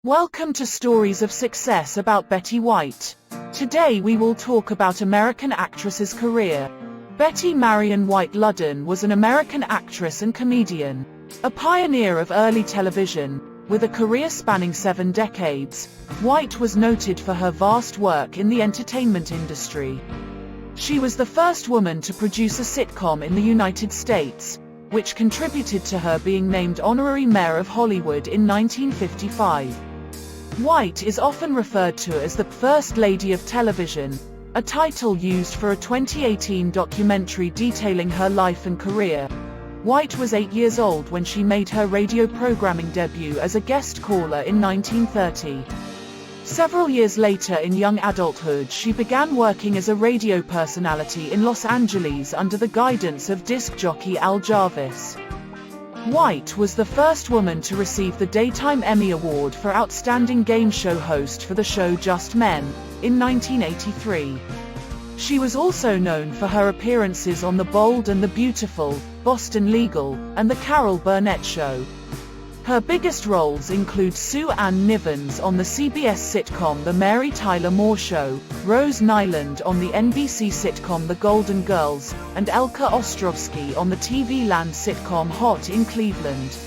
Welcome to Stories of Success about Betty White. Today we will talk about American actress's career. Betty Marion White Ludden was an American actress and comedian. A pioneer of early television, with a career spanning 7 decades, White was noted for her vast work in the entertainment industry. She was the first woman to produce a sitcom in the United States, which contributed to her being named Honorary Mayor of Hollywood in 1955. White is often referred to as the First Lady of Television, a title used for a 2018 documentary detailing her life and career. White was 8 years old when she made her radio programming debut as a guest caller in 1930. Several years later in young adulthood she began working as a radio personality in Los Angeles under the guidance of disc jockey Al Jarvis. White was the first woman to receive the Daytime Emmy Award for Outstanding Game Show Host for the show Just Men, in 1983. She was also known for her appearances on The Bold and the Beautiful, Boston Legal, and The Carol Burnett Show. Her biggest roles include Sue Ann Nivens on the CBS sitcom The Mary Tyler Moore Show, Rose Nyland on the NBC sitcom The Golden Girls, and Elka Ostrovsky on the TV Land sitcom Hot in Cleveland.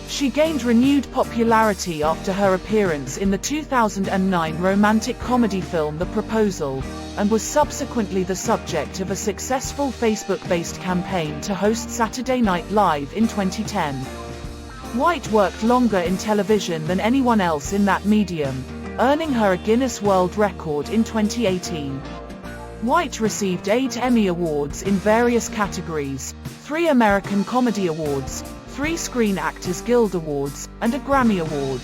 She gained renewed popularity after her appearance in the 2009 romantic comedy film The Proposal, and was subsequently the subject of a successful Facebook-based campaign to host Saturday Night Live in 2010. White worked longer in television than anyone else in that medium, earning her a Guinness World Record in 2018. White received 8 Emmy Awards in various categories, 3 American Comedy Awards, 3 Screen Actors Guild Awards, and a Grammy Award.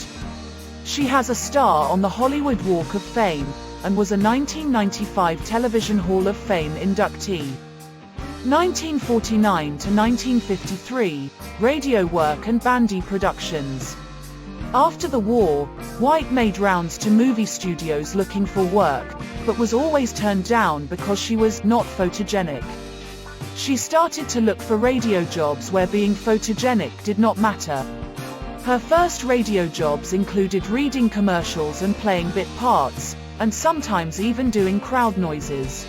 She has a star on the Hollywood Walk of Fame, and was a 1995 Television Hall of Fame inductee. 1949 to 1953, radio work and Bandy Productions. After the war, White made rounds to movie studios looking for work, but was always turned down because she was not photogenic. She started to look for radio jobs where being photogenic did not matter. Her first radio jobs included reading commercials and playing bit parts, and sometimes even doing crowd noises.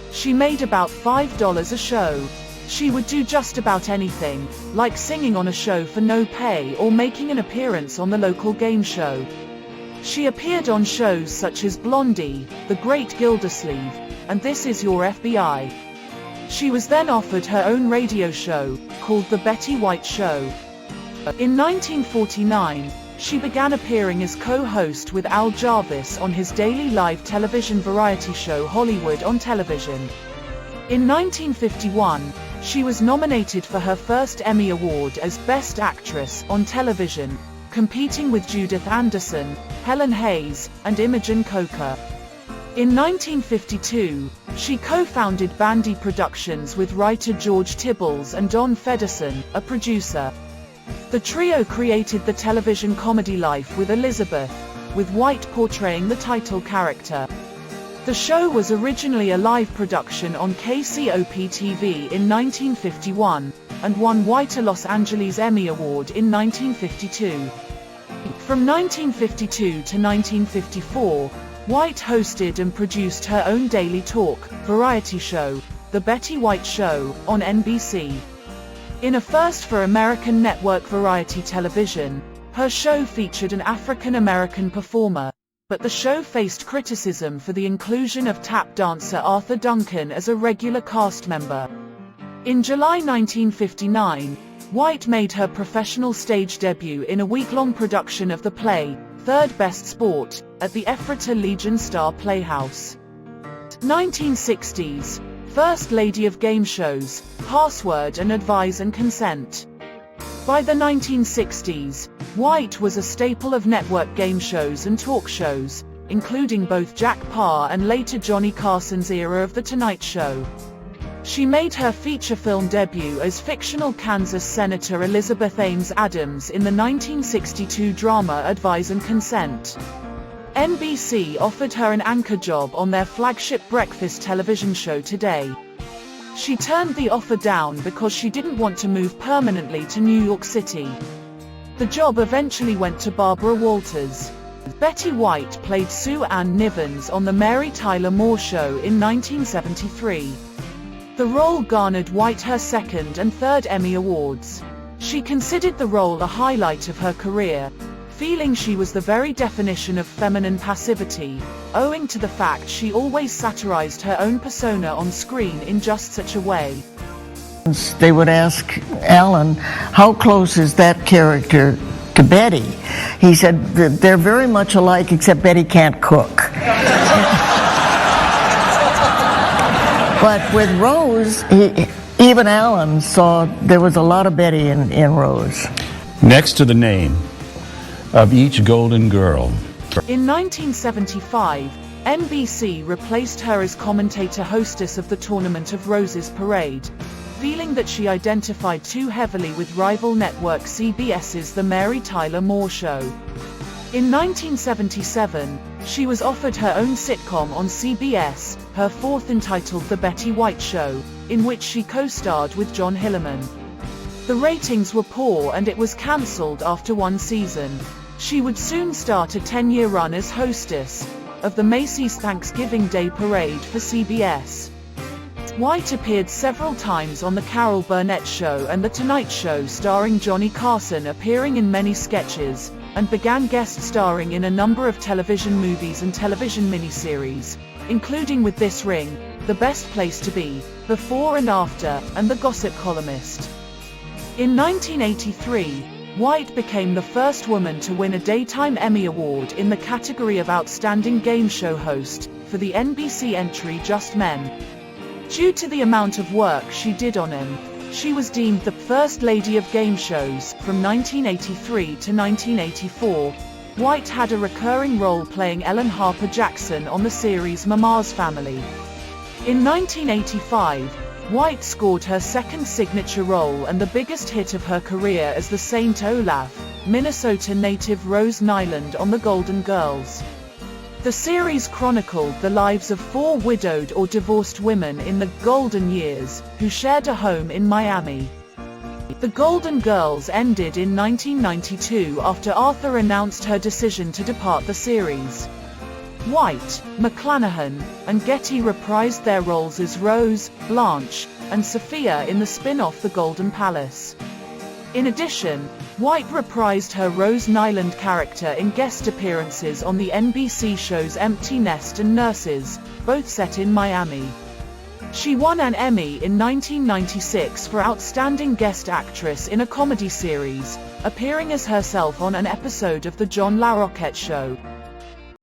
She made about $5 a show. She would do just about anything, like singing on a show for no pay or making an appearance on the local game show. She appeared on shows such as Blondie, The Great Gildersleeve, and This Is Your FBI. She was then offered her own radio show, called The Betty White Show. In 1949, she began appearing as co-host with Al Jarvis on his daily live television variety show Hollywood on Television. In 1951, she was nominated for her first Emmy Award as Best Actress on Television, competing with Judith Anderson, Helen Hayes, and Imogen Coca. In 1952, she co-founded Bandy Productions with writer George Tibbles and Don Fedderson, a producer. The trio created the television comedy Life with Elizabeth, with White portraying the title character. The show was originally a live production on KCOP-TV in 1951, and won White a Los Angeles Emmy Award in 1952. From 1952 to 1954, White hosted and produced her own daily talk, variety show, The Betty White Show, on NBC. In a first for American network variety television, her show featured an African-American performer, but the show faced criticism for the inclusion of tap dancer Arthur Duncan as a regular cast member. In July 1959, White made her professional stage debut in a week-long production of the play, Third Best Sport, at the Ephrata Legion Star Playhouse. 1960s, First Lady of Game Shows, Password and Advise and Consent. By the 1960s, White was a staple of network game shows and talk shows, including both Jack Paar and later Johnny Carson's era of The Tonight Show. She made her feature film debut as fictional Kansas Senator Elizabeth Ames Adams in the 1962 drama Advise and Consent. NBC offered her an anchor job on their flagship breakfast television show Today. She turned the offer down because she didn't want to move permanently to New York City. The job eventually went to Barbara Walters. Betty White played Sue Ann Nivens on The Mary Tyler Moore Show in 1973. The role garnered White her second and third Emmy Awards. She considered the role a highlight of her career, feeling she was the very definition of feminine passivity, owing to the fact she always satirized her own persona on screen in just such a way. They would ask Alan, how close is that character to Betty? He said, they're very much alike except Betty can't cook. But with Rose, even Alan saw there was a lot of Betty in Rose. Next to the name of each Golden Girl. In 1975, NBC replaced her as commentator-hostess of the Tournament of Roses parade, feeling that she identified too heavily with rival network CBS's The Mary Tyler Moore Show. In 1977, she was offered her own sitcom on CBS, her fourth, entitled The Betty White Show, in which she co-starred with John Hillerman. The ratings were poor and it was cancelled after one season. She would soon start a 10-year run as hostess of the Macy's Thanksgiving Day Parade for CBS. White appeared several times on The Carol Burnett Show and The Tonight Show, starring Johnny Carson, appearing in many sketches, and began guest starring in a number of television movies and television miniseries, including With This Ring, The Best Place to Be, Before and After, and The Gossip Columnist. In 1983, White became the first woman to win a Daytime Emmy Award in the category of Outstanding Game Show Host, for the NBC entry Just Men. Due to the amount of work she did on him, she was deemed the First Lady of Game Shows. From 1983 to 1984, White had a recurring role playing Ellen Harper Jackson on the series Mama's Family. In 1985, White scored her second signature role and the biggest hit of her career as the St. Olaf, Minnesota native Rose Nyland on The Golden Girls. The series chronicled the lives of four widowed or divorced women in the Golden Years, who shared a home in Miami. The Golden Girls ended in 1992 after Arthur announced her decision to depart the series. White, McClanahan, and Getty reprised their roles as Rose, Blanche, and Sophia in the spin-off The Golden Palace. In addition, White reprised her Rose Nyland character in guest appearances on the NBC shows Empty Nest and Nurses, both set in Miami. She won an Emmy in 1996 for Outstanding Guest Actress in a Comedy Series, appearing as herself on an episode of The John LaRoquette Show.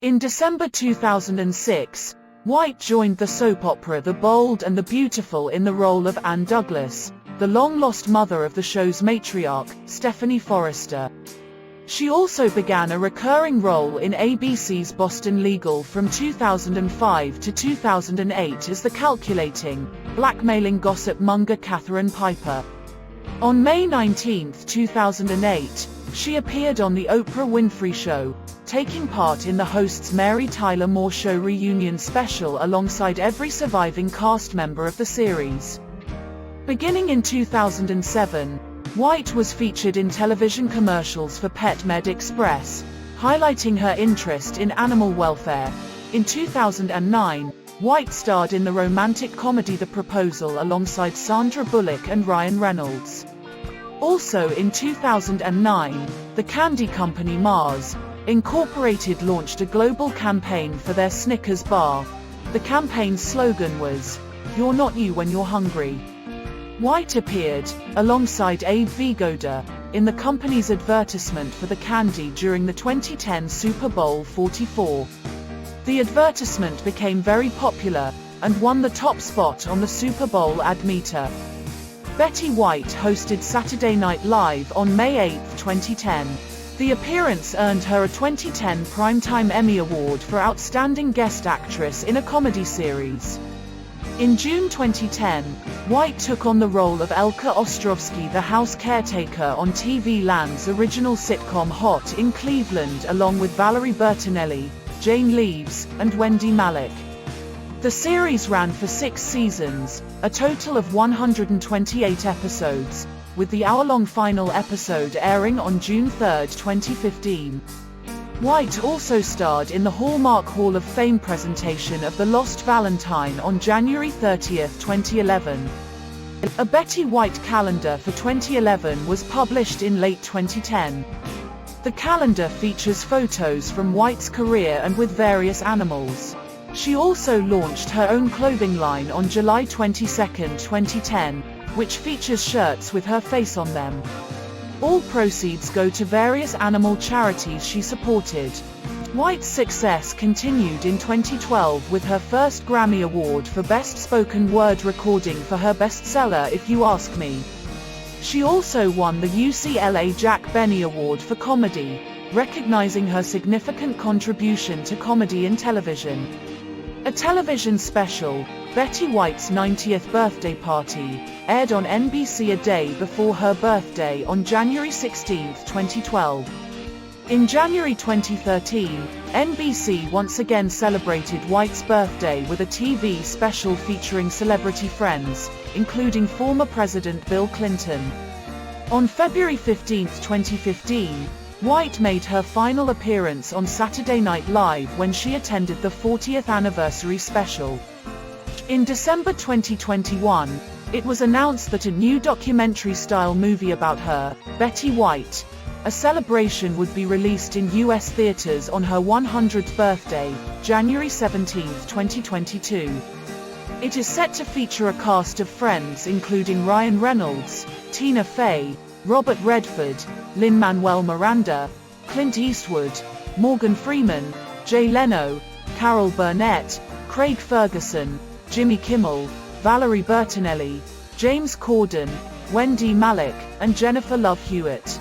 In December 2006, White joined the soap opera The Bold and the Beautiful in the role of Ann Douglas, the long-lost mother of the show's matriarch, Stephanie Forrester. She also began a recurring role in ABC's Boston Legal from 2005 to 2008 as the calculating, blackmailing gossip monger Catherine Piper. On May 19, 2008, she appeared on The Oprah Winfrey Show, taking part in the host's Mary Tyler Moore Show reunion special alongside every surviving cast member of the series. Beginning in 2007, White was featured in television commercials for Pet Med Express, highlighting her interest in animal welfare. In 2009, White starred in the romantic comedy The Proposal alongside Sandra Bullock and Ryan Reynolds. Also in 2009, the candy company Mars, Incorporated launched a global campaign for their Snickers bar. The campaign's slogan was, "You're not you when you're hungry." White appeared, alongside Abe Vigoda, in the company's advertisement for the candy during the 2010 Super Bowl 44. The advertisement became very popular, and won the top spot on the Super Bowl ad meter. Betty White hosted Saturday Night Live on May 8, 2010. The appearance earned her a 2010 Primetime Emmy Award for Outstanding Guest Actress in a Comedy Series. In June 2010, White took on the role of Elka Ostrovsky, the house caretaker on TV Land's original sitcom Hot in Cleveland, along with Valerie Bertinelli, Jane Leeves, and Wendy Malick. The series ran for 6 seasons, a total of 128 episodes, with the hour-long final episode airing on June 3, 2015. White also starred in the Hallmark Hall of Fame presentation of The Lost Valentine on January 30, 2011. A Betty White calendar for 2011 was published in late 2010. The calendar features photos from White's career and with various animals. She also launched her own clothing line on July 22, 2010, which features shirts with her face on them. All proceeds go to various animal charities she supported. White's success continued in 2012 with her first Grammy Award for Best Spoken Word Recording for her bestseller If You Ask Me. She also won the UCLA Jack Benny Award for Comedy, recognizing her significant contribution to comedy in television. A television special, Betty White's 90th Birthday Party, aired on NBC a day before her birthday on January 16, 2012. In January 2013, NBC once again celebrated White's birthday with a TV special featuring celebrity friends, including former President Bill Clinton. On February 15, 2015, White made her final appearance on Saturday Night Live when she attended the 40th anniversary special. In December 2021, it was announced that a new documentary-style movie about her, Betty White, a celebration, would be released in U.S. theaters on her 100th birthday, January 17, 2022. It is set to feature a cast of friends including Ryan Reynolds, Tina Fey, Robert Redford, Lin-Manuel Miranda, Clint Eastwood, Morgan Freeman, Jay Leno, Carol Burnett, Craig Ferguson, Jimmy Kimmel, Valerie Bertinelli, James Corden, Wendy Malick, and Jennifer Love Hewitt.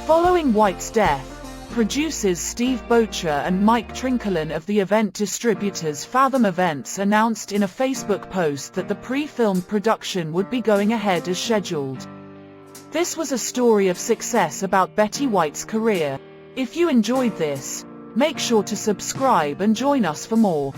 Following White's death, producers Steve Bocher and Mike Trinkelin of the event distributors Fathom Events announced in a Facebook post that the pre-filmed production would be going ahead as scheduled. This was a story of success about Betty White's career. If you enjoyed this, make sure to subscribe and join us for more.